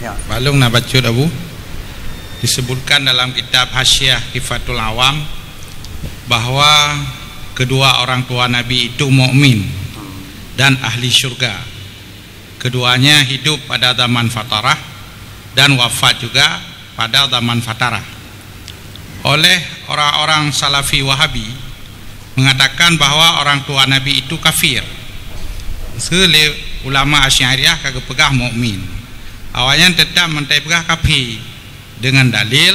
Ya. Balung nak baca Abu. Disebutkan dalam kitab Hasyiah Hifatul Awam bahwa kedua orang tua Nabi itu mukmin dan ahli syurga. Keduanya hidup pada zaman Fatarah dan wafat juga pada zaman Fatarah. Oleh orang-orang Salafi Wahabi mengatakan bahwa orang tua Nabi itu kafir. Sele ulama Asy'ariyah kagak pegah mukmin. Awalnya tetap mentai pegah kafir dengan dalil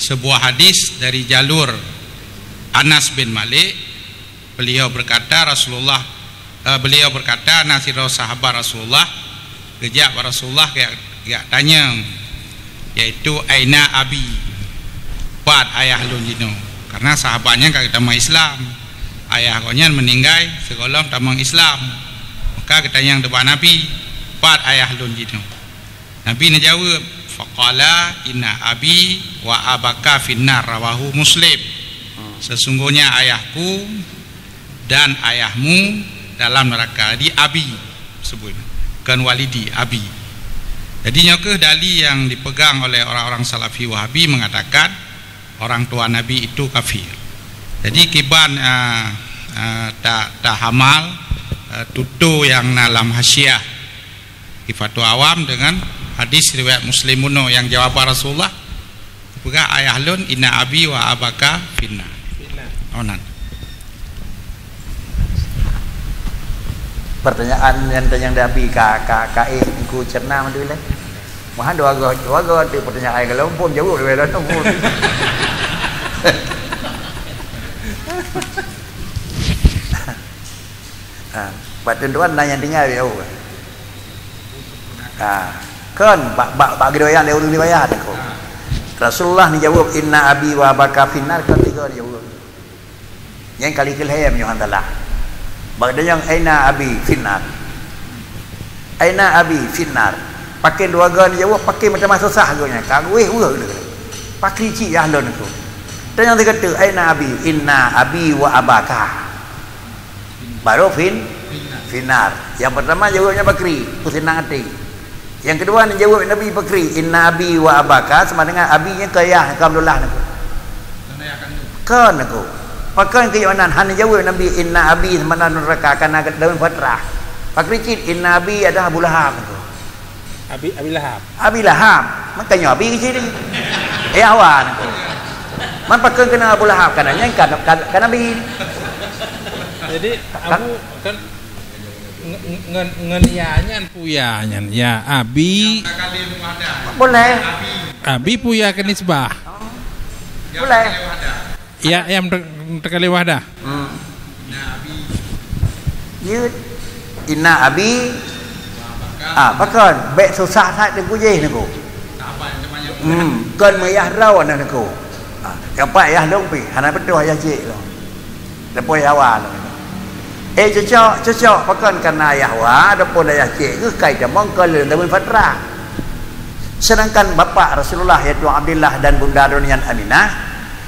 sebuah hadis dari jalur Anas bin Malik. Beliau berkata nasirah sahabat Rasulullah gejak Rasulullah kayak tanya, yaitu aina abi, buat ayah lun jino, karena sahabatnya kagak tamang Islam, ayah konya meninggal sekolah tamang Islam, maka kita yang depan Nabi, buat ayah lun jino. Nabi nak jawab, faqala inna abi wa abaka finnar, rawahu Muslim. Sesungguhnya ayahku dan ayahmu dalam neraka. Di abi sebut, kan walidi abi. Jadi nyokeh dalil yang dipegang oleh orang-orang Salafi Wahabi mengatakan orang tua Nabi itu kafir. Jadi kiban tak hamal tutu yang dalam Hasyiah Hifatul Awam dengan hadis riwayat Muslimuno yang jawab Rasulullah buka ayah lun inna abi wa abaka finna onan. Pertanyaan yang Nabi KE ku cerna dulu lah. Mahan dua tu pertanyaan kalau pun jauh lebih lah pun. Pak tuan nanya tinggal jauh. Kan bak riwayat dia urang riwayat aku. Rasulullah ni jawab inna abi wa baka finnar, kan tiga dia jawab. Yang kali kelhem yo handalah. Bak yang aina abi finnar. Aina abi finnar. Pakai dua gan jawab pakai macam susah agaknya. Kagwe urang dia. Pakai cik ahlon tu. Dan yang dia kata aina abi, inna abi wa abaka. Baru finnar. Yang pertama jawabnya Bakri, tu senang hati. Yang kedua ni jawab Nabi Bakri, inna abi wa abaka, sama dengan abinya kayah Abdullah nak. Kan aku. Pakai keimanan han jawab Nabi inna abi sama dengan neraka akan dalam fatrah. Bakri cik inna abi ada Abu Lahab tu. Abi Lahab. Abi Lahab. Makanya abi kecil ni. Awan aku. Man pakai kena Abu Lahab kananya kan Nabi. Jadi kamu kan ngenyanyan puyanyan ya abi boleh abi puya ke nisbah boleh ya yang terkali wahdah yud inna abi pakai bek susah tak dengan kujih ni ko kan mayah rawan ni ko apa ayah dong pi hana betul ayah cik lo lepas awal cocok pakan karena ayah wa adapun ayah cik ke kai jamang kalau dalam fatrah. Sedangkan bapa Rasulullah iaitu Abdullah dan Bunda Donian Aminah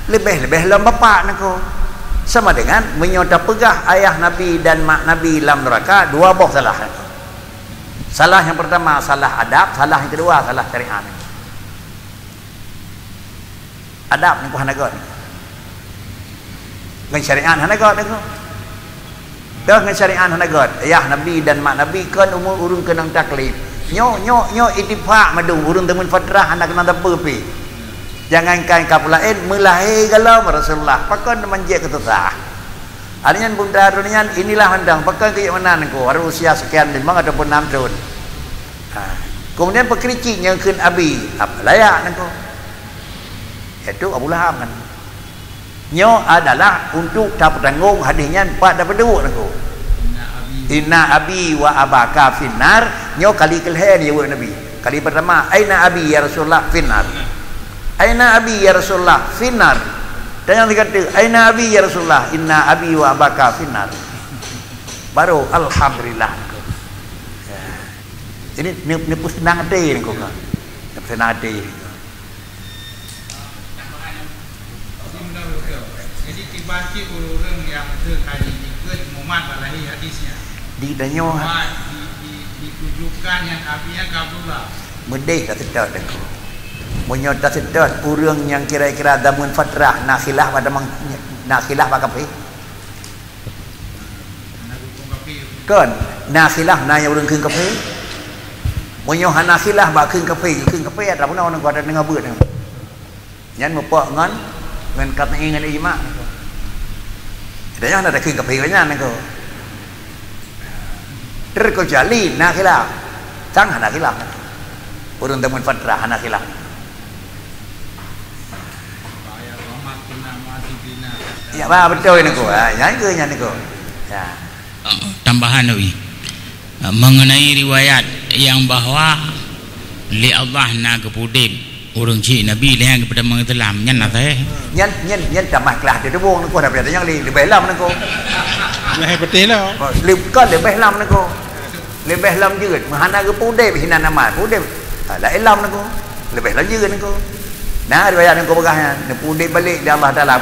lebih dalam bapa nako. Sama dengan menyota pegah ayah Nabi dan mak Nabi dalam neraka, dua boh salah. Salah yang pertama salah adab, salah yang kedua salah syariat. Adab ni ku hanagot. Ngan syariat hanagot nako. Dah dengan syariat hanagot ayah Nabi dan mak Nabi kan umur urung kenang taklif nyo itifak madu urung temen fatrah anak kenang apa pi jangankan kap lain melahir galau Rasulullah pakan manjek ketusah artinya bunda dunia inilah handang pakan keimanan ko harus usia sekian 5 ataupun 6 tahun kemudian pekericik yang ken abi apa layak nako itu Abu Lahab kan nyo adalah untuk dapat tanggung hadisnya 4 dapat 2 nako inna abi wa abaka finnar nyo kali kelhen ya Nabi kali pertama aina abi ya Rasulullah finnar aina abi ya Rasulullah finnar dan yang dikata aina abi ya Rasulullah inna abi wa abaka finnar baru alhamdulillah ini senang hati ni kau kan senang hati. Jadi tiba-tiba orang yang terkali ikut Muhammad balahi hadisnya di danyo ditujukan yang abinya Abdullah Medih tak sedar aku. Munyo tak sedar urang yang kira-kira damun fatrah nakhilah pada nakhilah pak kape. Kan nakhilah na yang urang keung kape. Munyo nakhilah ba keung kape ada pun orang ada dengar beut. Nyan mepok ngan kata ingan ijma. Dia ada keung kape banyak nako. Terkecuali nakhilah. Sang nakhilah. Urang damun fatrah nakhilah. Ya, betul ni ko. Yang ke yang ni ko. Ya. Tambahan Nabi mengenai riwayat yang bahwa li Allah na kepudim urang cik Nabi leh kepada mengetelam nyan teh. Nyan tambah kelas dia wong ni ko dah yang lebih lam ni ko. Leh betul lah. Lebih lam ni ko. Lebih lam jeut. Mahana kepudim hina nama pudim. Lah lam ni ko. Lebih lam jeut ni ko. Nah riwayat yang kau begahnya, nepudih balik di Allah Taala.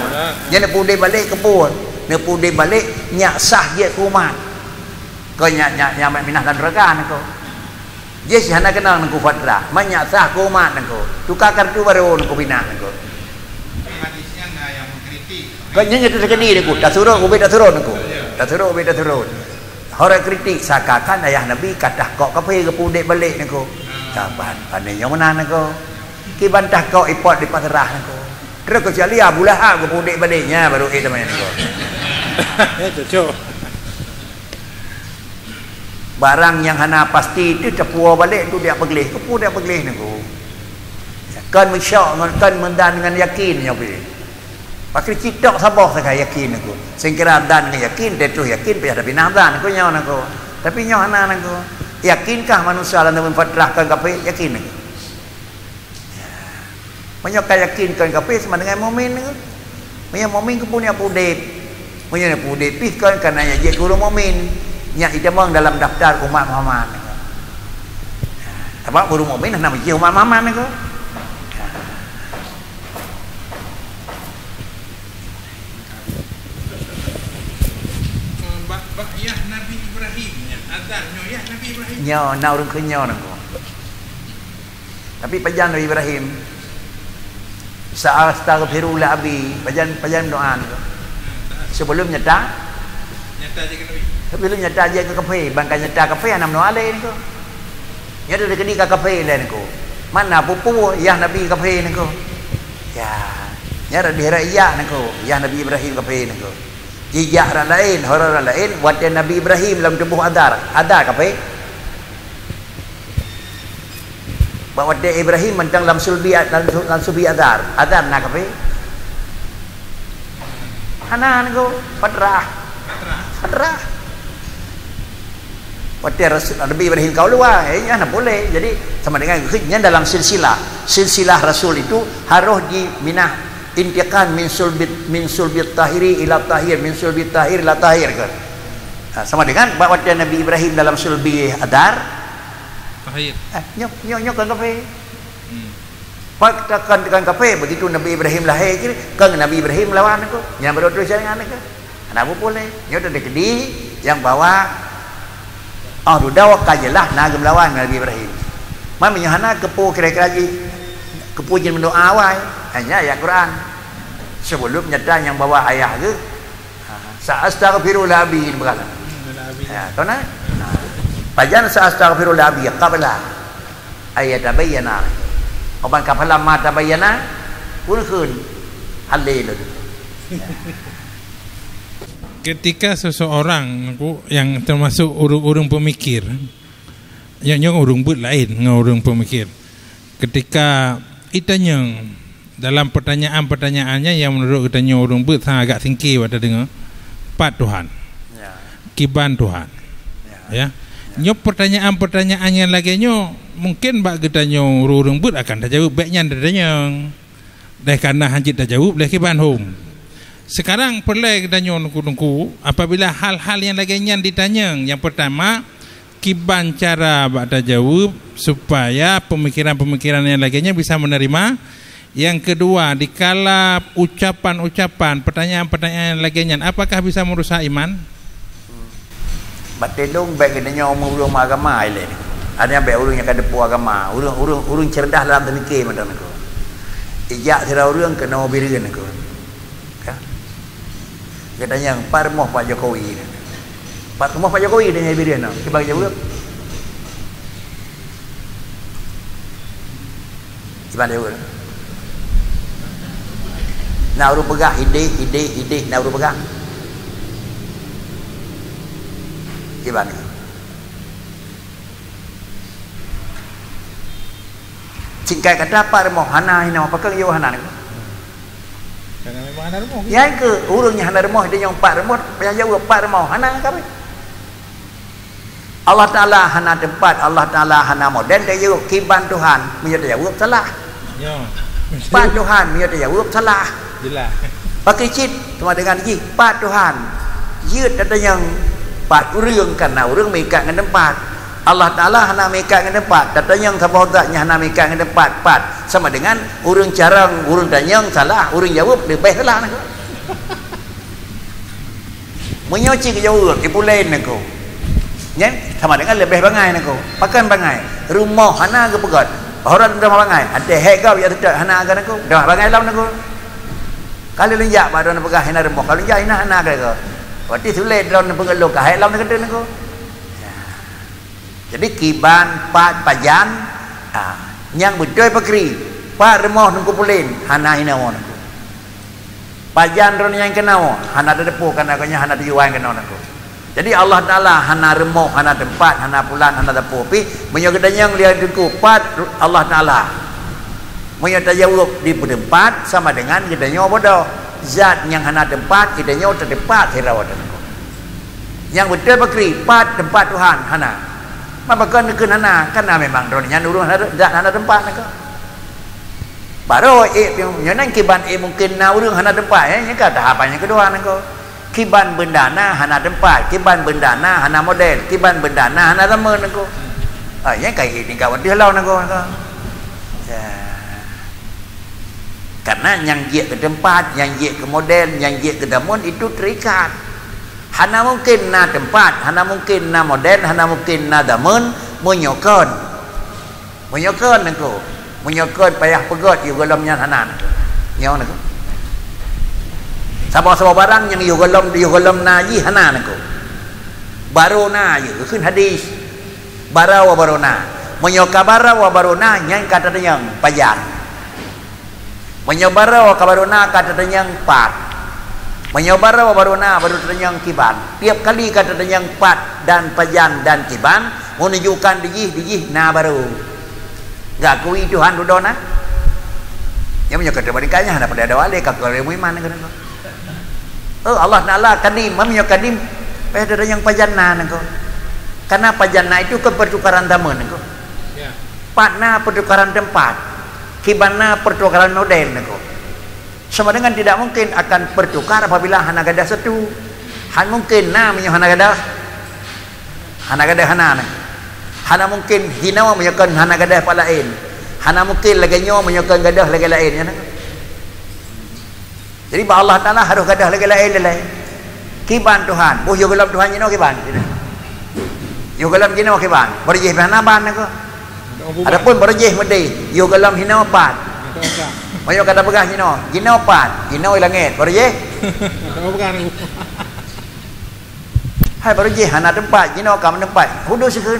Dia nepudih balik kepun, nepudih balik nyak sah dia kumat. Kau nyak minah dan neraka kau. Dia sih hana kenal nengku fatra, nyak sah kumat kau. Tukar kartu baru nengku bina kau. Hadisnya nggak yang mengkritik. Kau nyak tu sekali nengku, tak suruh ubed tak suruh nengku, tak suruh ubed tak suruh. Orang kritik sakakan ayah Nabi kata kau kape kepudih balik nengku. Kapan pandai yang mana nengku? Ki bantah kau ipot di pasarah nako. Terus kau cari Abu Lahab kau pudik baliknya baru namanya nako. Cocok. Barang yang hana pasti itu terpuas balik tu dia begleh. Kepu dia begleh nako. Kan mensyak kan mendan dengan yakin nya pi. Pakai citok sabah saya yakin nako. Sing kira dan dengan yakin dia tu yakin pi ada binatang nako nya nako. Tapi nya hana nako. Yakinkah manusia dalam memfatrahkan kape yakin nako. Banyak yakinkan kafir sama dengan mukmin ni. Banyak mukmin pun punya pudip. Punya pudip pihkan kerana dia guru mukmin. Nya idamang dalam daftar umat Muhammad. Apa guru mukmin nama dia umat Muhammad ni ko. Ya Nabi Ibrahim, azan ya Nabi Ibrahim. Nyo na urang kenyo nako. Tapi pajan Nabi Ibrahim Sa'astaghfiru la abi pajan doa ni. Sebelum nyata je Nabi. Sebelum nyata je ke kafe, bangkai nyata kafe anam doa le ni ko. Ya ada kedi ka kafe le ni ko. Mana pupu ya Nabi kafe ni ko. Ya, ya ada diraya ni ko. Ya Nabi Ibrahim kafe ni ko. Jejak orang lain, orang lain watan Nabi Ibrahim dalam tubuh Adar kafe. Bahawa dia Ibrahim mentang dalam sulbi adar nak apa? Hanan go fatrah. Waktu Rasul Nabi Ibrahim kau luar, nak boleh. Jadi sama dengan khidnya dalam silsilah Rasul itu harus diminah intiqan min sulbit tahiri ila tahir min sulbit tahir ila tahir kan. Sama dengan waktu Nabi Ibrahim dalam sulbi adar. Nyok kan kafe. Pak tekan kafe begitu Nabi Ibrahim lahir kan Nabi Ibrahim lawan aku. Yang berdua jangan aku. Kenapa boleh? Nyok ada kedi yang bawa dudawak kajelah nagam lawan Nabi Ibrahim. Mami hana kepu kira-kira kepu jin mendoa wai. Hanya ayat Quran. Sebelum nyata yang bawa ayah ke sa'astaghfiru labi berkala. Ya, tahu nak? Pajan sa'astaghfirullah bi qabla ayatabayyana. Oban kapala ma tabayyana pun khun halil. Ketika seseorang yang termasuk urung pemikir, yang urung but lain dengan urung pemikir, ketika itanya dalam pertanyaan-pertanyaannya yang menurut katanya urung but agak singkir pada dengar pat Tuhan, kiban Tuhan, ya. Nyo pertanyaan-pertanyaan yang laginya mungkin bak getanya urung but akan dah jawab baiknya dadanya. Dah karena hanjit dah jawab leh kiban home. Sekarang perlu getanya nungku apabila hal-hal yang laginya ditanya. Yang pertama, kiban cara bak dah jawab supaya pemikiran-pemikiran yang laginya bisa menerima. Yang kedua, dikala ucapan-ucapan pertanyaan-pertanyaan yang laginya apakah bisa merusak iman? Batilung baik kita nyawa umur agama ile. Ada yang baik urang yang kada depu agama, urang cerdas dalam temikir macam tu. Ijak sira urang kena birin aku. Kan? Katanya yang parmoh Pak Jokowi. Parmoh Pak Jokowi dia birin nak. Ki bagi urang. Gimana urang? Nak urang pegang ide, nak urang pegang. Gimana? Singkai kata apa remo hana hina apa ke yo hana ni. Jangan memang hana remo. Ya ke urangnya hana remo dia yang pak remo yang jauh pak remo hana ka. Allah Taala hana tempat, Allah Taala hana model dia jauh kiban Tuhan punya dia jawab salah. Yo. Pak Tuhan punya dia jawab salah. Jelas. Pakai cit sama dengan ji pak Tuhan. Yeut ada yang pak urang kana urang mika dengan tempat. Allah Ta'ala hana meka dengan tempat. Datang yang sabotanya hana meka dengan tempat. Sama dengan urang carang, urang tanyang salah, urang jawab lebih salah nak. Menyoci ke jauh, ipulen nak. Nyen sama dengan lebih bangai nak. Pakan bangai. Rumah hana ke pegat. Orang rumah bangai. Ada hek kau ya tidak hana ke nak. Dah bangai lam nak. Kalau lenjak baru nak pegang hina rumah. Kalau lenjak hina ke nak. Berarti sulit dalam pengeluk ke hek lam nak kata nak. Jadi kiban pat pajan yang betul pakri pat remoh nungku pulin hana hinawan aku pajan ron yang kenau hana depu kana kanya hana diuang kenau aku. Jadi Allah Taala hana remoh hana tempat hana pulan hana depu pi menyo gedanyang lihat duku pat Allah Taala menyo tajawub di tempat sama dengan gedanyo bodoh zat yang hana tempat gedanyo terdepat hirawat aku. Yang betul pakri pat tempat Tuhan hana mabakan ke nana karena memang drone-nya urung ada tempat nak. Baru yang kiban mungkin na urung hana tempat nya ka tahapan yang kedua nak. Kiban bendana hana tempat, kiban bendana hana model, kiban bendana hana teman nak. Yang kai ni kawan dia lau nak. Karena yang je ke tempat, yang je ke model, yang je ke teman itu terikat. Hana mungkin na tempat, hana mungkin na model, hana mungkin na damun menyokon nengko, menyokon payah pegot you golomnya hana nyaw nengko. Sabah barang yang you golom na ji hana nengko. Barona you kun hadis. Barawa barona. Menyoka barawa barona yang kata yang pajan. Menyobarawa kabarona kata yang pat. Menyobara baruna baru ternyang kiban. Tiap kali kata ternyang pat dan pajan dan kiban menunjukkan digih na baru. Gak kui Tuhan dudona. Yang punya kata berikannya ada pada ada wali kakak iman kan. Allah Taala kadim, mamnya kadim pada ternyang pajan na nengko. Karena pajan na itu kepertukaran taman nengko. Pat na pertukaran tempat. Kiban na pertukaran model nengko. Sama dengan tidak mungkin akan bertukar apabila hana gadah satu. Han mungkin na menyo hana gadah hana. Hana mungkin hinawa menyokan hana gadah pala lain. Hana mungkin laganyo menyokan gadah lagi lain ya. Jadi ba Allah Taala harus gadah lagi lain lain. Kiban Tuhan. Oh yo gelam Tuhan nyino kiban. Yo gelam nyino kiban. Berjih hana ban ko. Adapun berjih mede yo gelam hinawa pat. Mayo kata pegah Gino pat, Gino langit. Baru je. Tahu pegang aku. Hai baru je hana tempat, Gino kam tempat. Hudus sekeun.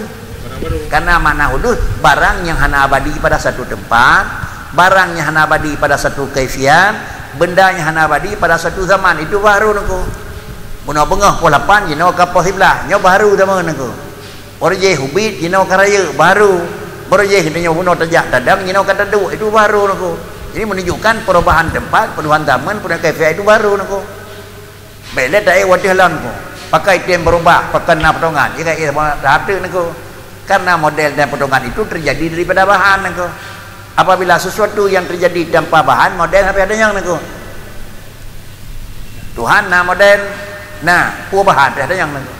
Karena mana hudus barang yang hana abadi pada satu tempat, barang yang hana abadi pada satu kaifian, benda yang hana abadi pada satu zaman itu baru nengko. Mun bengah polapan Gino ka pohiblah, nyo baru zaman nengko. Baru je hubit Gino karaya baru. Baru je nyo buno tajak tadang Gino kata du itu baru nengko. Ini menunjukkan perubahan tempat, perubahan zaman, perubahan kaifiah itu baru nako. Bela tak wadih lan ko. Pakai tem berubah, pakai na potongan. Jika ia hati nako. Karena model dan potongan itu terjadi daripada bahan nako. Apabila sesuatu yang terjadi tanpa bahan, model apa adanya nako. Tuhan na model, na perubahan ada yang nako.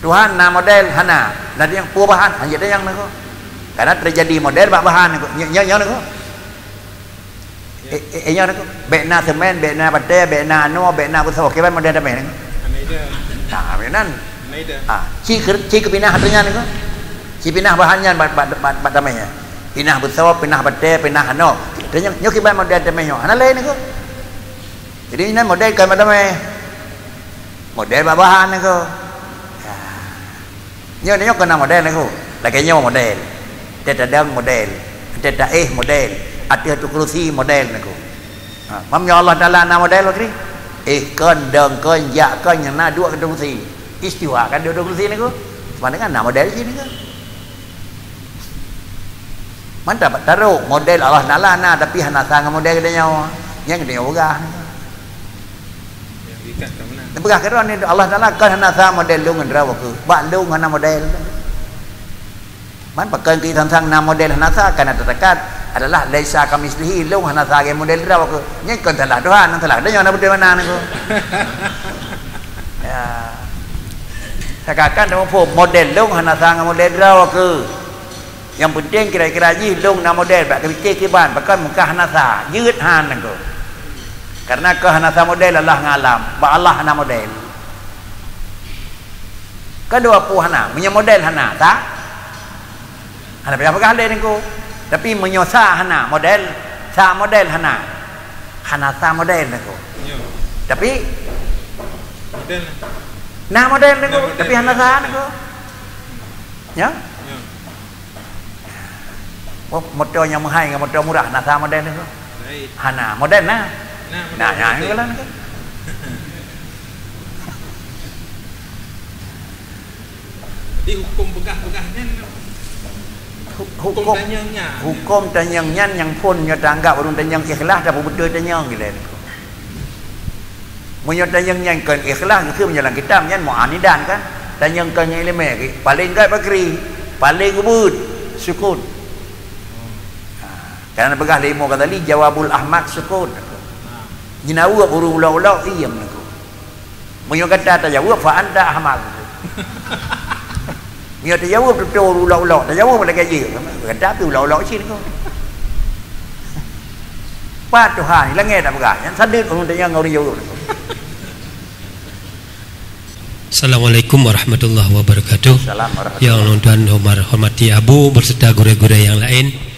Tuhan na model hana, ada yang perubahan hanya ada yang nako. Karena terjadi model bahan nako. Nyo nako. Nya nako. Bekna semen, bekna bate, bekna anu, bekna kusawak keban model apa nako. Nah, benan. Ci kepinah hadanya nako. si pinah bahannya bat tamanya pinah besar pinah bate pinah ano dan nyo kiban model tamanya ana lain ko jadi ini model kan tamai model bahan ko nyo kena model ko lagi nyo model dadang model dadah model ada tu kursi model ko mam ya Allah taala na model wakri kan deng kan ya kan yang na dua kursi istiwa kan dua kursi ni ko mana kan na model sini ko mana dapat taruh model Allah taala na tapi hana sang model dia nyawa yang dia ogah yang dikat ke mana begah keron ni Allah taala kan hana sang model lu ngan rawa ke ba lu hana model man pakai kita sang na model hana sang kana terdekat adalah laisa kamislihi lu hana sang model rawa ke nya kan telah Tuhan telah dia nyawa model mana ni ko ya katakan model lu hana sang model rawa ke yang penting kira-kira ji dong na model bak ke ban bahkan muka hanasaยืด han nangko karena ke hanasa model Allah ngalam ba Allah hana model kedua pu hana punya model hana tak hana apa le nangko tapi menyosa hana model sa model hana hanasa model nangko tapi model na model nangko tapi hanasa nangko ya motor yang mahal dengan motor murah nak sama model ni tu. Hana model nah. Nah, yang itu lah kan. Jadi hukum begah-begahnya hukum tanyangnya yang pun nya tanggap urung tanyang ikhlas dah betul tanyang gitu. Munyo tanyang yang kan ikhlas itu menjalan kitab nyan muanidan kan. Tanyang kan yang ilmu paling gai bakri, paling ubud sukun. Karena begah limo kata li jawabul ahmad sukun. Jinawa urung ulau-ulau iyam naku. Munyo kata tajawab fa anta ahmad. Munyo tajawab betul ulau-ulau, tajawab lagi je. Kata tu ulau-ulau sini ko. Pak Tuhan la nghe tak begah. Yang sadar urung tanya ngau jawab. Assalamualaikum warahmatullahi wabarakatuh. Yang tuan hormati Abu berserta guru-guru yang lain.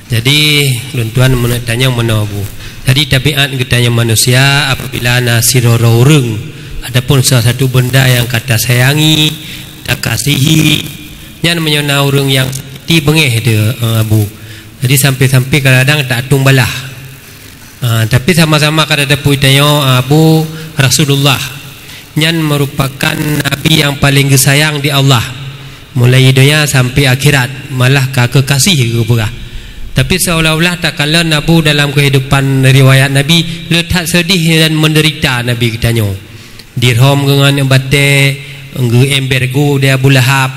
Jadi tuan menanya menabu. Jadi tabiat katanya manusia apabila nasiroro urung adapun salah satu benda yang kata sayangi, tak kasihi, yang namanya urung yang ti bengeh dia Abu. Jadi sampai-sampai kadang-kadang tak tung balah. Tapi sama-sama kada puitanya Abu Rasulullah yang merupakan nabi yang paling disayang di Allah. Mulai dunia sampai akhirat malah kekasih ke pula. Tapi seolah-olah tak kala Nabi dalam kehidupan riwayat Nabi letak sedih dan menderita Nabi katanya. Dirham dengan bate nggu embergu dia Abu Lahab.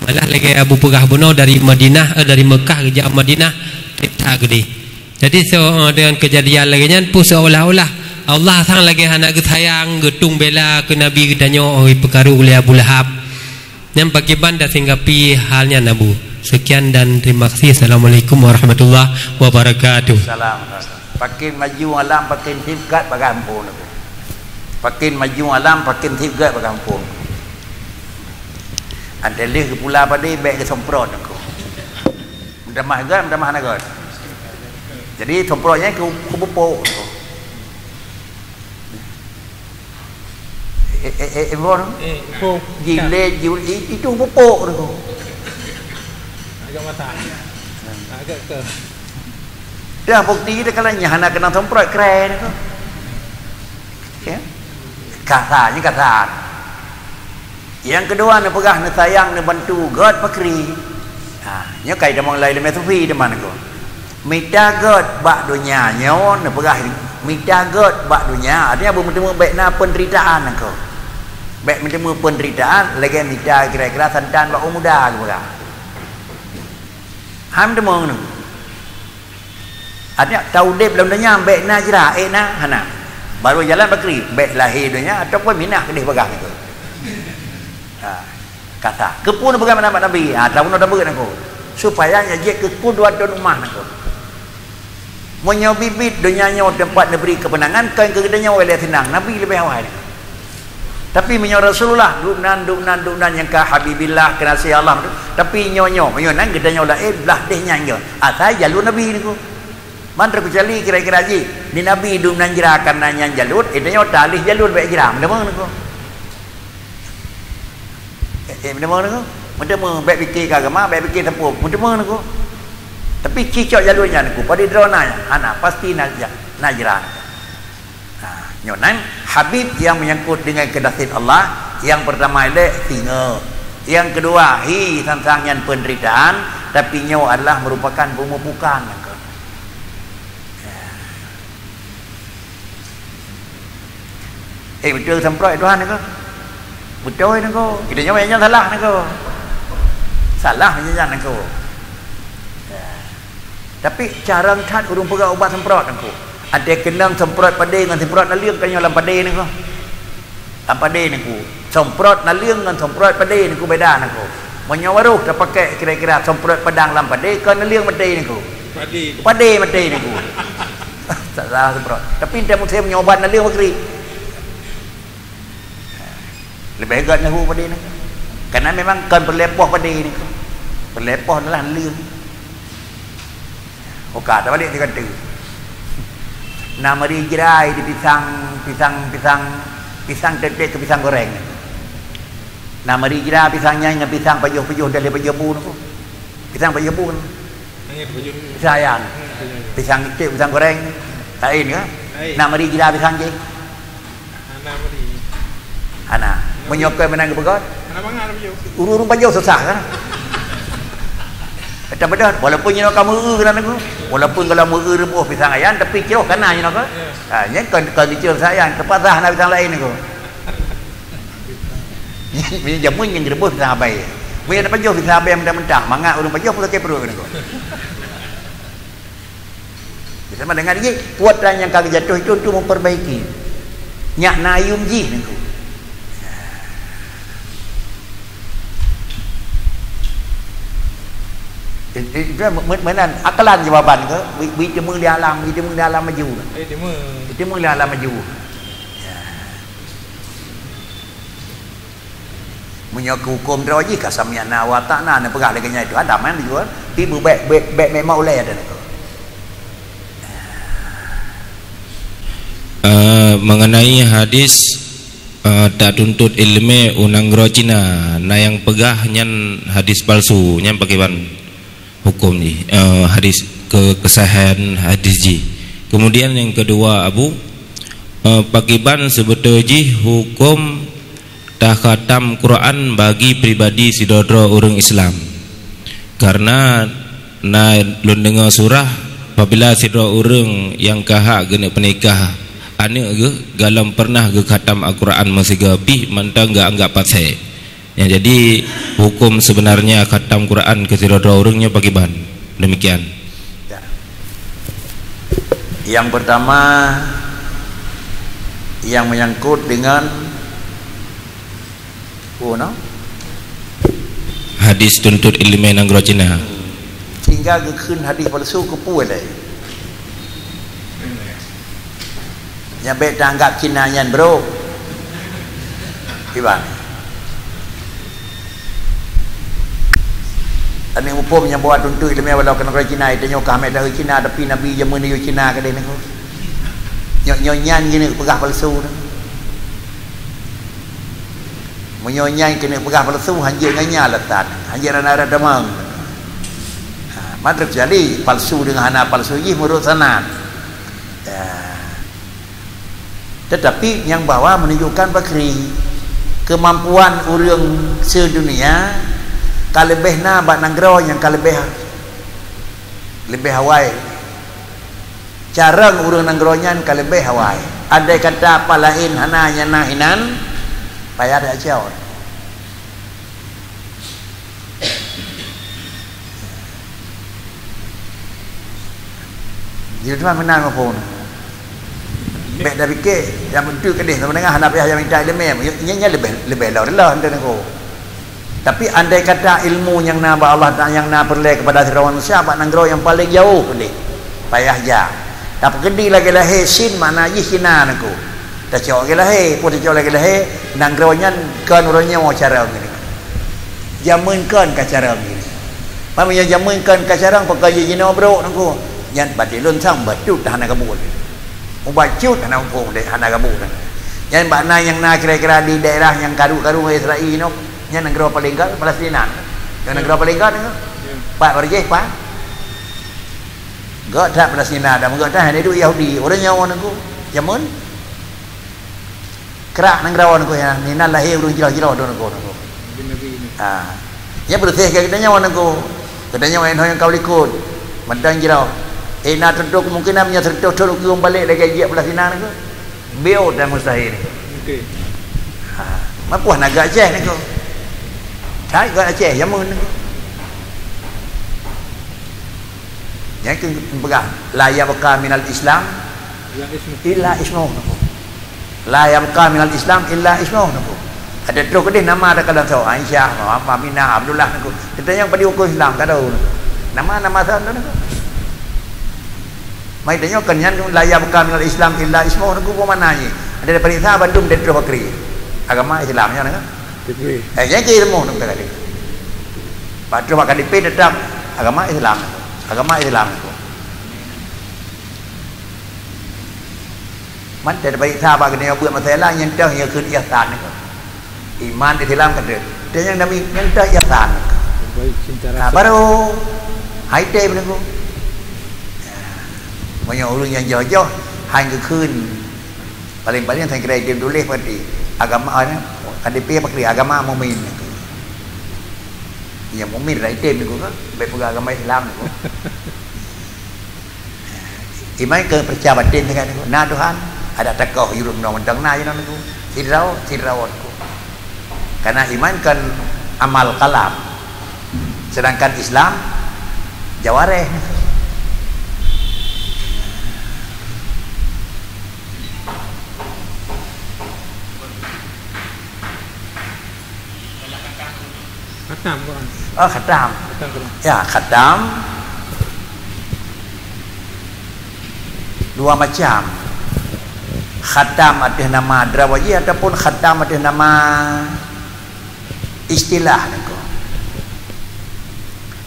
Malah lagi Abu Pegah bunuh dari Madinah dari Mekah ke Madinah kita gede. Jadi dengan kejadian lagi nya pun seolah-olah Allah sang lagi anak sayang getung bela ke Nabi katanya oi perkara oleh Abu Lahab. Yang bagaimana dah singgapi halnya Nabi. Sekian dan terima kasih. Assalamualaikum warahmatullahi wabarakatuh. Salam. Pakin maju alam pakin tifgat bagampun. Pakin maju alam pakin tifgat bagampun. Ada leh ke pula pada baik ke semprot aku. Minta mah gad, minta mah nagot. Jadi semprotnya ke bupuk. Jile itu bupuk tu. Agak mata. Agak ke. Dah bukti dia kalau nyahana kena semprot keren tu. Ya. Kasarnya kasar. Yang kedua nak pegah nak sayang nak bantu God pakri. Nya kai demang lain le sufi de mana ko. Mita God bak dunia nyo nak pegah mita God bak dunia. Artinya bertemu baik na penderitaan ko. Baik bertemu penderitaan lagi mita kira-kira santan bak muda ko pegah. Ham demang nu. Artinya taudib dalam dunia baik na jira na hana. Baru jalan bakri baik lahir dunia ataupun minah kedih pegah itu. Kata kepun pegang nama Nabi tahu nak beri aku supaya nyajik kepun dua don rumah aku monyo bibit dunia tempat negeri kebenangan kan kedenya oleh senang Nabi lebih awal Tapi menyo Rasulullah duknan yang ka habibillah kenasi Allah tu. Tapi nyonyo menyonan kita nyola belah deh nyanyo. Atai jalur Nabi ni ko. Mantra ku cali kira-kira ji. Ni Nabi duknan jerakan nanya jalur, itu nyo talih jalur baik jeram. Demang ni ko. Demang ni ko. Mendema baik fikir agama, baik fikir tepuk. Mendema ni ko. Tapi cicok jalurnya ni ko. Pada drona anak pasti najran. Nyonan Habib yang menyangkut dengan kedasin Allah. Yang pertama ile singa, yang kedua hi tentang penderitaan, tapi nyo adalah merupakan pemupukan. Betul semprot Tuhan ni ko. Betul ni ko. Kita nyo banyak salah ni ko. Salah macam ni ko. Tapi cara ngkat urung pegang ubat semprot ni ko. Ada kenang semprot padai dengan semprot naliang kan dalam padai ni ko. Dalam padai ni ko. Semprot naliang dengan semprot padai ni ko beda ni ko. Menyawaruh dah pakai kira-kira semprot padang dalam padai kan naliang padai ni ko. Padai ni ko. Salah semprot. Tapi dia mesti menyobat naliang bagri. Lebih hebat nahu padai ni. Karena memang kan berlepoh padai ni ko. Berlepoh adalah naliang. Oka dah balik dia kata. Nama dijerai di pisang tetek ke pisang goreng. Nama dijerai pisangnya dengan pisang pajuh-pajuh dari pajuh bu tu. Pisang pajuh bu. Pisang ayam. Pisang tetek pisang goreng. Tak ini ke? Nama dijerai pisang je. Ana. Menyokoi menang ke pegot? Ana bangar pajuh. Urung pajuh susah kan? Betul-betul. Walaupun you nak kamu kena aku. Walaupun kalau mu rebuh pisang ayam tapi kira kana you nak ko. Ha, nya kan dicur sayang tepat dah nak pisang lain aku. Ni jamun yang rebuh pisang abai. Biar dapat jual pisang abai mentah-mentah, mangak urang pajuh pun tak perlu aku. Kita mendengar ni puatan yang kagak jatuh itu untuk memperbaiki. Nyak nayum ji niku. Itu menan akalan jawaban ke bi temu di alam maju. Temu di alam maju. Menyok hukum droji ka samyana wa ta'na ne pegah leganya itu ada man juga tibu bek memang oleh ada tu. Mengenai hadis tak tuntut ilmu unang rojina na yang pegah nyan hadis palsu nyan bagaimana hukum ni hadis kesahihan hadis ji. Kemudian yang kedua Abu pakiban sebetulnya hukum tak khatam Quran bagi pribadi sidodro orang Islam karena na lun dengar surah apabila sidodro orang yang kahak gena penikah anak ke galam pernah ke khatam Al-Quran masih gapi mantang gak anggap pasai. Ya, jadi hukum sebenarnya khatam Quran ke sidodro orangnya pakiban demikian. Ya. Yang pertama yang menyangkut dengan hadis tuntut ilmu nang rojina sehingga gekun hadis palsu ke puai nya bet tanggap Cina nyan bro iban ani upom nya buat tuntut ilmu walau kena Cina itu nyo kami dah Cina tapi nabi jaman ni Cina ke dia ni nyo nyan gini pegah palsu menyonyai kena pegah palsu hanjir nganya letat hanjir ana damang madrib jadi palsu dengan hana palsu ini menurut sanad tetapi yang bawa menunjukkan bakri kemampuan orang sedunia kalebehna bak nanggro yang lebih hawai cara orang nanggronya kalebeh hawai ada kata apa lain hana nyana hinan payah ada jauh. Dia cuma menang apa pun. Baik dah fikir yang betul ke dia sama dengan anak yang minta ilmu nya lebih lah anda nak. Tapi andai kata ilmu yang na Allah yang na perleh kepada sirawan manusia pak nanggro yang paling jauh ke dia. Payah ja. Tapi gedi lagi lahir sin makna ji Cina naku. dah cok lagi lahir pun cok lagi lahir nang geronyan kan orangnya mau cara begini jamunkan ke cara begini pamanya jamunkan ke cara pakai jino bro nangku yan badilun sang badut hana kabul ubacut hana umpung deh hana kabul yan bakna yang na kira-kira di daerah yang karu-karu Israel no yan negara paling gal Palestina yang negara paling gal pak berjeh pak gak tak Palestina dah gak tak hidup Yahudi orang nyawa nangku jamun kerak nang rawan ko ya ni nan lahir urung jilo-jilo do nangku ya bersih ke katanya wan nangku katanya wan yang kau likut madang jilo na tentu kemungkinan punya tertuk turun balik lagi je Palestina nangku beo dan mustahil okey mapuh naga Aceh nangku cai gak Aceh jamun nangku yang pegang la yabqa minal Islam illa ismuh la yabqa minal Islam illa ismuh ada terus kedih nama ada kadang tahu Aisyah Aminah Abdullah naku kita yang pada hukum Islam kada nama sana naku mai tanya kenyan la yabqa minal Islam illa ismuh naku apa maknanya ada perintah Bandung dan Terus Bakri agama Islamnya naku yang ke ilmu naku tadi Pak Terus KDP tetap agama Islam ituมันแต่ไปทราบว่ากันเนี่ยเบื่อมาแต่ละยังเจ้ายังคืออิสานนี่อีมานที่Islamกันเด้อแต่ยังนำยังเจ้าอิสานbaru hai tem ni ko banyak orang yang jauh-jauh hang keun paling-paling thành kedai dia tulis berarti agama ni KDP pakai agama mukmin yang mukmin hai tem ni ko baik agama Islam ni ko imai ke percaya batin dengan ni ko na Tuhan ada tokoh yurun mentang na je niku sidrawan ku karena iman kan amal kalam sedangkan Islam jawareh khatam Quran khatam ya khatam dua macam khatam ada nama drawaji ataupun khatam ada nama istilah niku.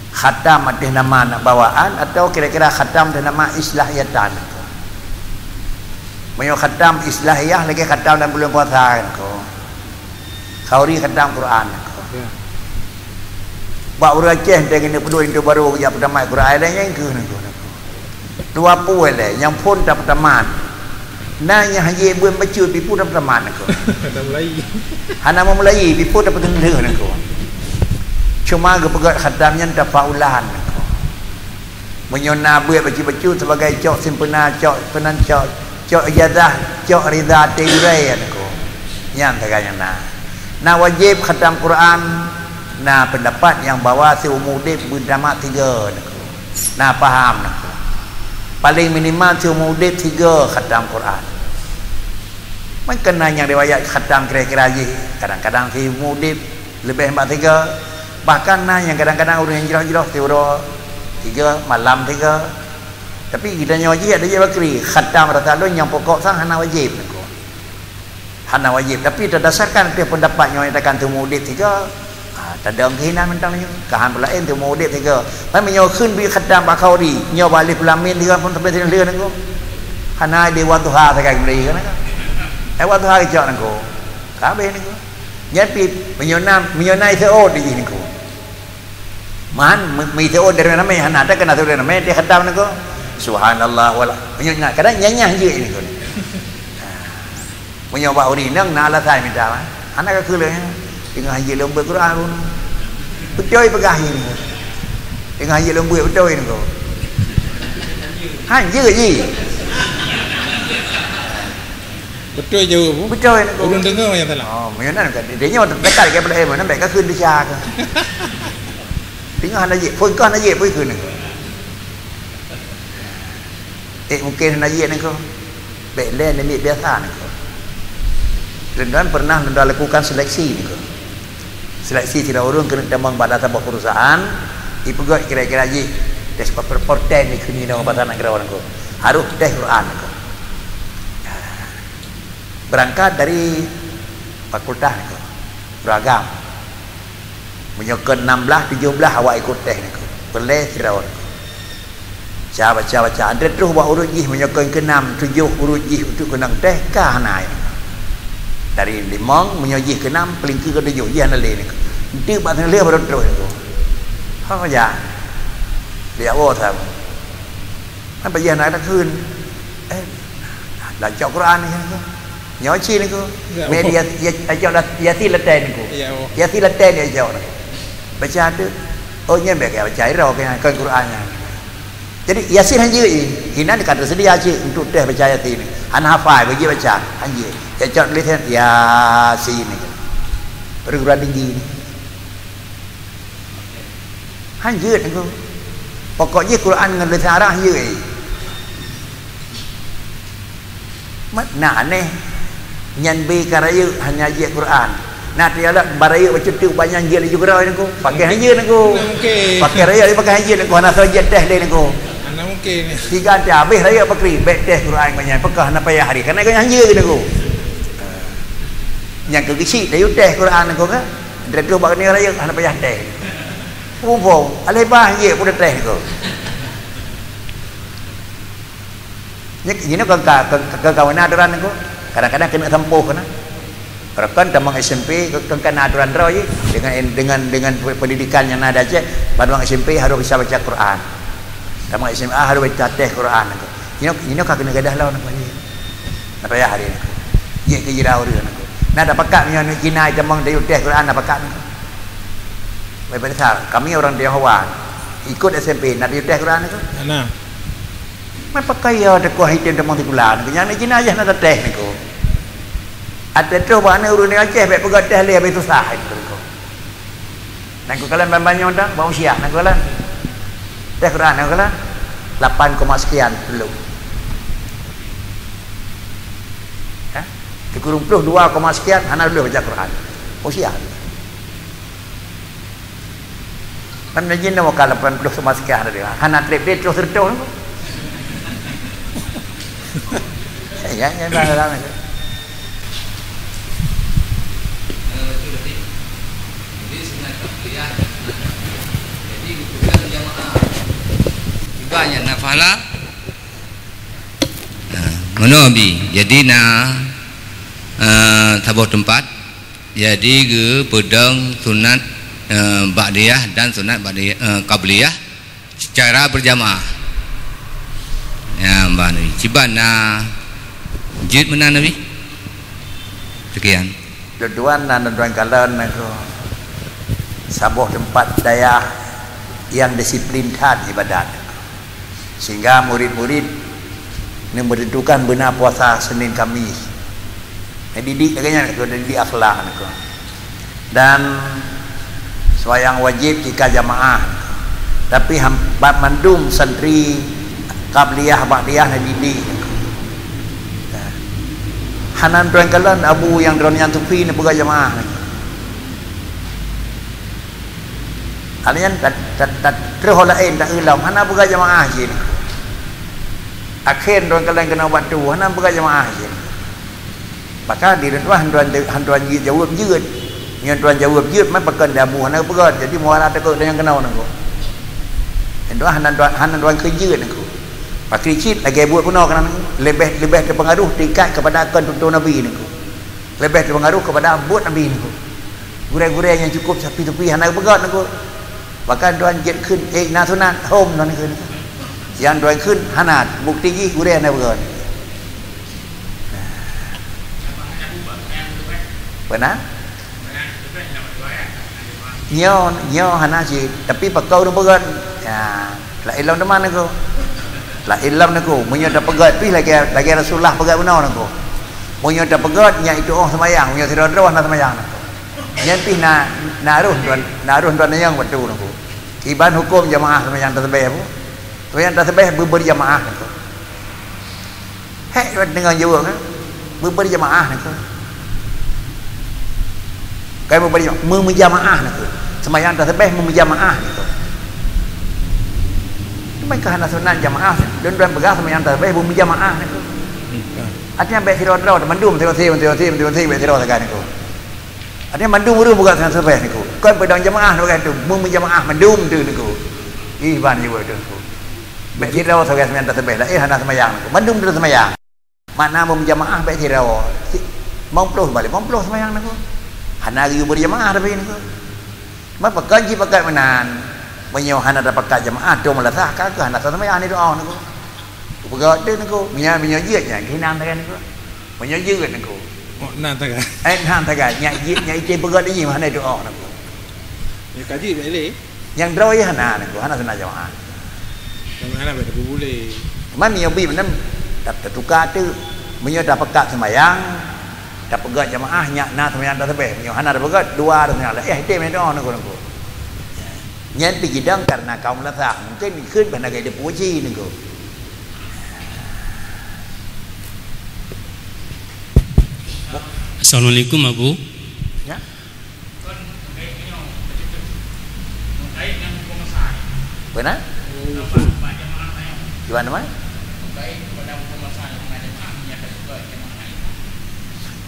Khatam ada nama bawaan atau kira-kira khatam ada nama islahiyatan niku. Mayo khatam islahiyah lagi khatam dalam bulan puasa niku. Kauri khatam Quran niku. Ba urang Aceh dengan pedul itu baru yang pertama Quran yang ke niku. Dua puele yang pun tak pertama nanya haji buat baca pipu dapat teman aku. Hana memulai pipu dapat tender aku. Cuma kepegat khatamnya dapat ulan aku. Menyona buat baca sebagai cok sempena cok penan cok ijazah cok ridha tirai aku. Yang tegaknya na wajib khatam Quran na pendapat yang bawa seumur hidup berdama 3 aku. Na faham aku. Paling minimal seumur hidup 3 khatam Quran. Man kena yang riwayat khatam kira-kira je. Kadang-kadang seumur hidup lebih hebat 3. Bahkan yang kadang-kadang orang yang jelas-jelas teora 3 malam 3. Tapi kita wajib ada je bakri khatam rata-rata yang pokok sang hana wajib. Hana wajib tapi berdasarkan dia pendapatnya yang akan seumur hidup 3. Tak ada kehinan mentang ni kahan pelain tu mau dek 3 tapi nyo khun bi khatam ba khauri nyo balik pelamin 3 pun sampai 3 nangko hana de wa tuha sakai beli kan wa tuha ke jok nangko kabeh nangko nyapi menyonai seo di nangko man mi seo dari nama hana tak kena tu dari nama dia khatam nangko subhanallah wala menyonai kadang nyanyah je nangko menyo ba uri nang na la sai minta hana ka khule dengan haji lomba Quran pun betul pegah ini dengan haji lomba betul ini kau haji je betul je betul ini kau belum dengar yang salah macam mana kan dia nyawa dekat ke belakang mana baik ke dia ke tinggal haji pun kan haji pun ke mungkin haji ni kau baik lain ni biasa ni kau dan pernah lakukan seleksi ni kau seleksi tidak urung kena tambang pada sebuah perusahaan ipegot kira-kira je tes perporten ni kini nama bahasa negara orang ko harus tes Quran ko berangkat dari fakultas ni beragam menyokon 16 17 awak ikut teh ni boleh kira baca ada terus buat urut jih menyokon ke 6 7 urut jih untuk kenang teh kah naik dari 5 menyojih ke 6 pelingki ke 7 jih ana le ni nanti buat le baru terus ni ha ya dia awak tahu kan bagian nakคืนbaca Quran ni kan nhỏ chi ni ko media ajak yati laten ni ko yati laten ni ajak baca tu oh nya baik baca ira kan Quran nya jadi yasin hanya ini kata sedia je untuk teh baca yasin ni han hafal bagi baca hanya ajak tulisan yasin ni perguruan tinggi ni hanya ni ko pokoknya Quran dengan tulisan Arab hanya mat nak ni nyan bi karaya hanya ayat Quran nak dia lah baraya baca tu banyak je juga ni ko pakai hanya ni ko pakai raya dia pakai hanya ni ko nak saja teh dia ni ko ana mungkin tiga dia habis raya pakri bet teh Quran banyak pakah nak payah hari kan hanya ni ko yang ke kecil dia teh Quran ni ko kan dia tu bak ni raya nak payah teh pun alai bah je pun teh ko ini kawan aturan ko kadang-kadang kena tempuh kena kan tamang SMP kan aturan roy dengan pendidikan yang ada je pada SMP harus bisa baca Quran tamang SMA harus baca teh Quran ini kau kena gadah lawan apa ni nak payah hari ni ye ke jirau dia nak dapat kat ni nak kinai tamang dia teh Quran dapat kat ni baik kami orang Tionghoa ikut SMP nak dia teh Quran ni ana mai pakai ya dekoh hitam tamang tikulan yang ni jinayah nak teh ni ko ada tu mana urun ni Aceh baik pegat teh le habis tu sah itu ko nak ko kalian banyak dah bau siap nak kalian teh Quran nak kalian 8, sekian dulu dikurung plus 2, sekian anak dulu baca Quran bau siap kan majin nak kalau 80 sekian dia anak trip dia terus terus ya dah banyak nafala menobi jadi tabuh tempat jadi ke pedang sunat ba'diyah dan sunat ba'diyah qabliyah secara berjamaah ya mbak Nabi ciban jid mana Nabi sekian tujuan dan kalian aku sabuh tempat daya yang disiplinkan ibadat sehingga murid-murid ini menentukan benar puasa Senin Kamis didik agaknya didik akhlak dan sembahyang wajib jika jamaah tapi bab mandum santri qabliyah ba'diyah didik hanan tuan kalian abu yang drone yang tufi ni pegang jamaah kalian terus lain tak ulam hana pegang jamaah je akhir tuan kalian kena waktu hana pegang jamaah je maka di tuan jawab jut yang tuan jawab jut mai pekan damu hana pegang jadi muara takut yang kenal nangko tuan hanan tuan kerja nangko pakri cit lagi buat kuno kan lebih terpengaruh tingkat kepada akan tuntun Nabi nangko lebih terpengaruh kepada buat Nabi nangko gurau-gurau yang cukup sapi tepi hana pegang nangko bahkan tuan jet kun nasional home tuan kun yang tuan kun hanat bukti ji gurau hana pegang benar nyo hana si tapi pakau tu pegang ya la ilam teman nangko la ilam nangko munyo dah pegat pi lagi Rasulullah pegat benar nangko munyo dah pegat nya itu oh sembayang munyo tidak roh nak sembayang nangko nya pi naruh tuan yang waktu nangko iban hukum jamaah sembayang tasbih apa sembayang tasbih berjamaah nangko hei dengan jawab kan berjamaah nangko kai berjamaah nangko sembayang tasbih berjamaah nangko mereka hana sunat jamaah dan pegang sembahyang tasbih bumi jamaah Artinya baik sira-sira mandum sira-sira baik sira tekan niku. Artinya mandum urung bukan dengan sebab niku. Kan pedang jemaah bukan tu, mun jemaah mandum tu niku. Iban juga tu niku. Baik sira tekan semen tak sebab lah hana sembahyang niku. Mandum tu sembahyang. Makna mun jemaah baik sira. Memploh balik, memploh sembahyang niku. Hana riu berjemaah tapi niku. Mak pakai pakai menan. Menyo hana dapat pakai jemaah tu melasah ka hana sembahyang ni doa niku. Begat dia niku, minyak jitnya, hinang tekan niku. Minyak jit niku. Oh, nan tak. Nan tekan, nyak jit nyak ite begat ni mana doa niku. Ya kaji balik. Yang droi hana niku, hana sunat jemaah. Mana boleh boleh. Man minyak bi menam dapat tukar tu, minyak dapat pakai sembahyang, dapat begat jemaah nyak na sembahyang tak sebab. Minyak hana dapat begat dua sembahyang. Ite mana doa niku. Nyen pergi dang karena kaum lasah, mungkinขึ้นpada gaya dia puji niku. Assalamualaikum Abu. Ya. Benar? Gimana mas?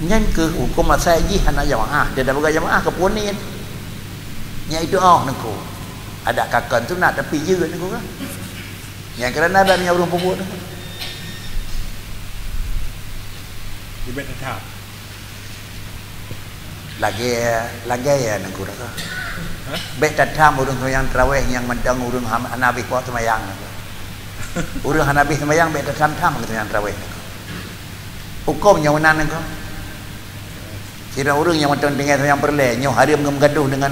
Nyan ke hukum asal ji hana jamaah dia dah bagi jamaah ke punin. Nya itu niku. Ada kakak sunat tapi juga niku kan. Yang kerana ada nya urang pebut niku. Di bet tak. Lagi ya niku dah. Bet tatam urang sembahyang tarawih yang mendang urang Hanafi kuat sembahyang niku. Urang Hanafi sembahyang bet tatam ke sembahyang tarawih niku. Hukumnya mana niku? Kira urang yang mendang dengan sembahyang perle nyo hari menggaduh dengan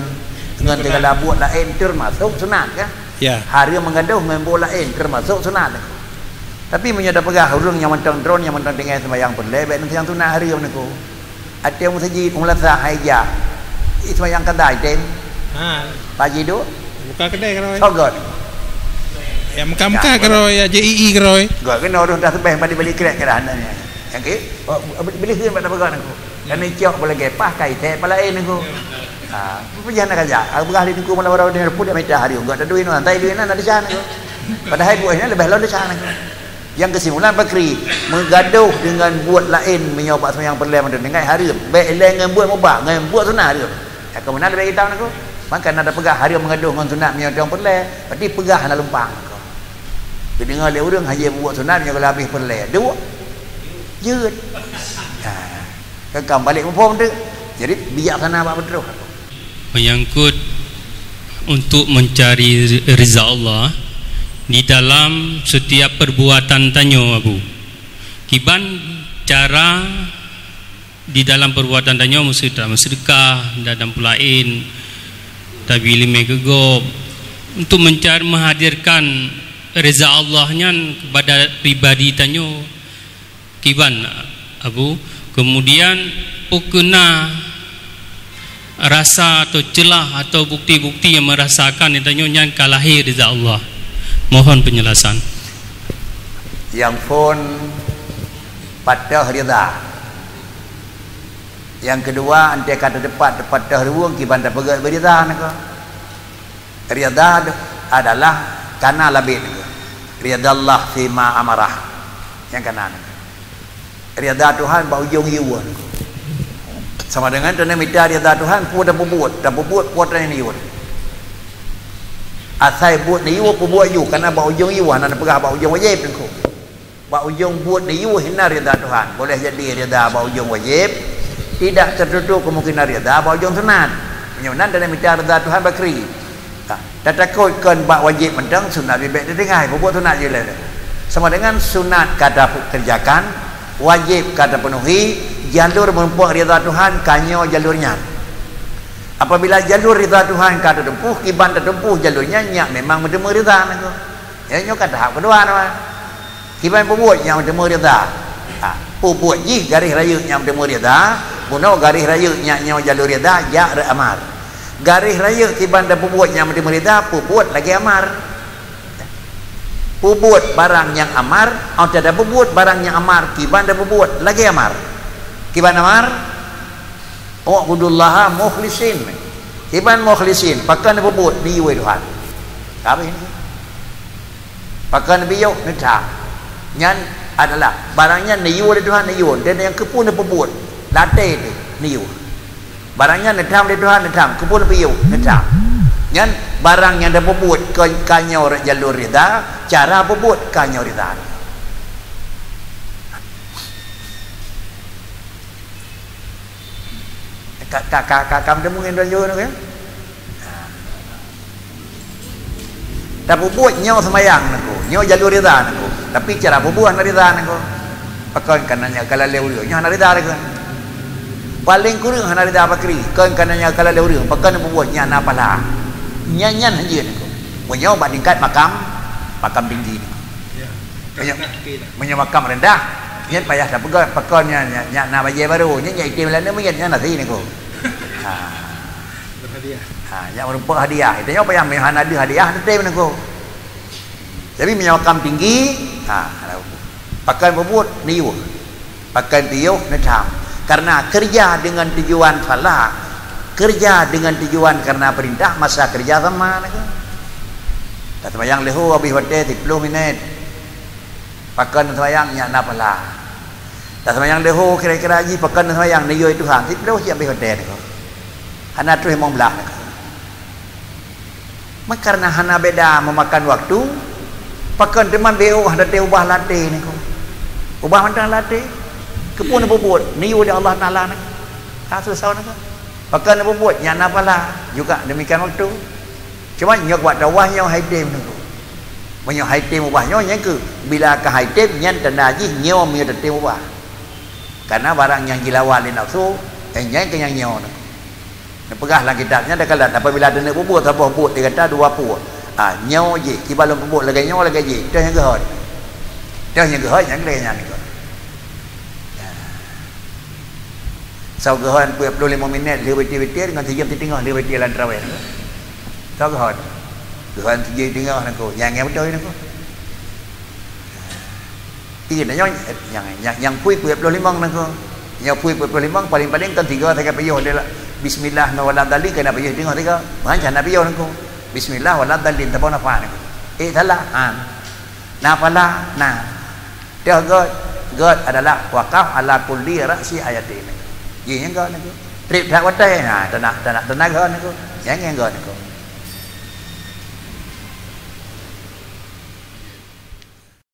segala buat lain termasuk sunat kan? Ya. Hari menggaduh dengan buat lain termasuk sunat niku. Tapi menyada pegah urang yang mendang drone yang mendang dengan sembahyang perle bet sembahyang sunat hari niku. Ada masjid mulasa haja. Itu yang kedai tem. Ha, Pagi tu buka kedai keroi. sogot. Ya muka-muka keroi, ya JII keroi. Gak kena orang dah sebeh balik krek ke dah ni. Yang ke beli hin pada pegang aku. Dan ni ciok boleh gepah kai teh pala niku. Ha, pergi nak kerja. Aku belah di niku malah orang dia pun dah minta hari enggak ada duit nak tai duit nak ada sana niku. Padahal buahnya lebih lawan sana niku. Yang kesimpulan Bakri menggaduh dengan buat lain menyobak sembahyang perle dengan hari baik dengan buat mubah dengan buat sunat dia. Ya kemudian lebih kita niku. Maka ada pegah hari menggaduh dengan sunat menyobak perle, berarti pegah nak lumpang. Jadi dengar dia orang hanya buat sunat yang kalau habis perle. Dua. Jeut. Ha. Kekam balik mumpung tu. Jadi bijaksana apa betul. Menyangkut untuk mencari ridha Allah di dalam setiap perbuatan tanyo Abu. Kiban cara di dalam perbuatan tanyo mesti dalam sedekah dan pulain tabili megego untuk mencari menghadirkan reza Allahnya kepada pribadi tanyo kiban Abu. Kemudian kena rasa atau celah atau bukti-bukti yang merasakan tanyo yang kalahi reza Allah. Mohon penjelasan. Yang pun patah rida. Yang kedua ante kata depan patah ruang kiban dah pegat berida niku. Rida adalah kana labid niku. Ridallah fima amarah. Yang kanan. Rida Tuhan ba ujung iwa niku. Sama dengan tanda minta rida Tuhan ku dah berbuat kuat ni iwa. Asai buat ni iwa buat you karena ba ujung iwa nak pegah ba ujung wajib niku. Ba ujung buat ni iwa hina rida Tuhan. Boleh jadi rida ba ujung wajib, tidak tertutup kemungkinan rida ba ujung sunat. Menyunan dalam minta rida Tuhan Bakri. Tak takut kan ba wajib mendang sunat bebek dia dengai buat sunat je lah. Sama dengan sunat kata kerjakan, wajib kata penuhi, jalur menempuh rida Tuhan kanyo jalurnya. Apabila jalur rida Tuhan kata tempuh, kiban tertempuh jalurnya nyak memang menemu rida niku. Ya nyo kata hak kedua nama. Kiban buat yang menemu rida. Buat ji garis raya yang menemu rida, puno garis raya nyak jalur rida ya amar. Garis raya kiban dah buat yang menemu rida, buat lagi amar. Buat barang yang amar, atau tidak buat barang yang amar, kiban dah buat lagi amar. Kiban amar Wa'budullaha mukhlisin. Kiban mukhlisin, pakai nak buat ni we Tuhan. Apa ini? Pakai nabi yo nita. Nyan adalah barangnya niyu oleh Tuhan niyu, dan yang kepun dia perbuat latih tu niyu. Barangnya nedam oleh Tuhan nedam, kepun piyu nedam. Nyan barang yang dia perbuat kanyo jalur rida, cara perbuat kanyo rida. Kakak dia mungkin jalur kan? Tak perbuat nyaw semayang aku, nyaw jalur rida aku. Tapi cara perbuatan rida aku. Pakai kanannya kalau lewur, nyaw rida aku. Paling kurang hana rida pakri, kan kanannya kalau lewur, pakai perbuatnya apa lah? Nyanyian aja aku. Punya bandingkan makam tinggi. Punya makam rendah, nyan payah tak pegang, pakainya nyan nak bayar baru, nyan item lain nyan nasi ni aku. Yang merupakan hadiah. Itu yang payah mehan ada hadiah nanti menengku. Tapi menyokam tinggi, pakai bubut niu, pakai piu nedam. Karena kerja dengan tujuan salah, kerja dengan tujuan karena perintah masa kerja sama. Tak sembayang lehu habis hotel 10 minit. Pakai sembayang nyak napalah. Tak sembayang lehu kira-kira lagi pakai sembayang niu itu hang 10 siap habis hotel. Hana tu memang belah. Maka karena hana beda memakan waktu, pakai teman beo ada ubah latih ni ko. Ubah mana latih? Kepun bubut, niu dia Allah Taala ni. Susah nak. Pakai bubut nya napalah juga demikian waktu. Cuma nyok buat dawah nyok haitim ni ko. Banyak haitim ubah nyok nya ke bila ke haitim nyan tanda ji nyok mi ada ubah. Karena barang yang gilawal nafsu, nya ke yang nyok ni. Pegahlah kitabnya dah kalah apabila ada nak bubut apa bubut dia kata dua puak nyau je kibalon bubut lagi nyau lagi je dah yang gehot yang lainnya ni sau gehot 25 minit lebih dengan 3 jam tengah lebih lan tarawih sau gehot 3 tengah aku yang betul ni aku tidak yang pui 25 aku yang pui 25 paling-paling kan 3 saya payah dia Bismillah wala dalil kena payah tengok tiga. Macam Nabi yo nangko. Bismillah wala dalil tak apa napa nangko. Salah. Nafalah nah. Dia god adalah waqaf ala kulli ra'si ayatin. Ye yang god nangko. Trip tak watai tanah god nangko. Yang god nangko.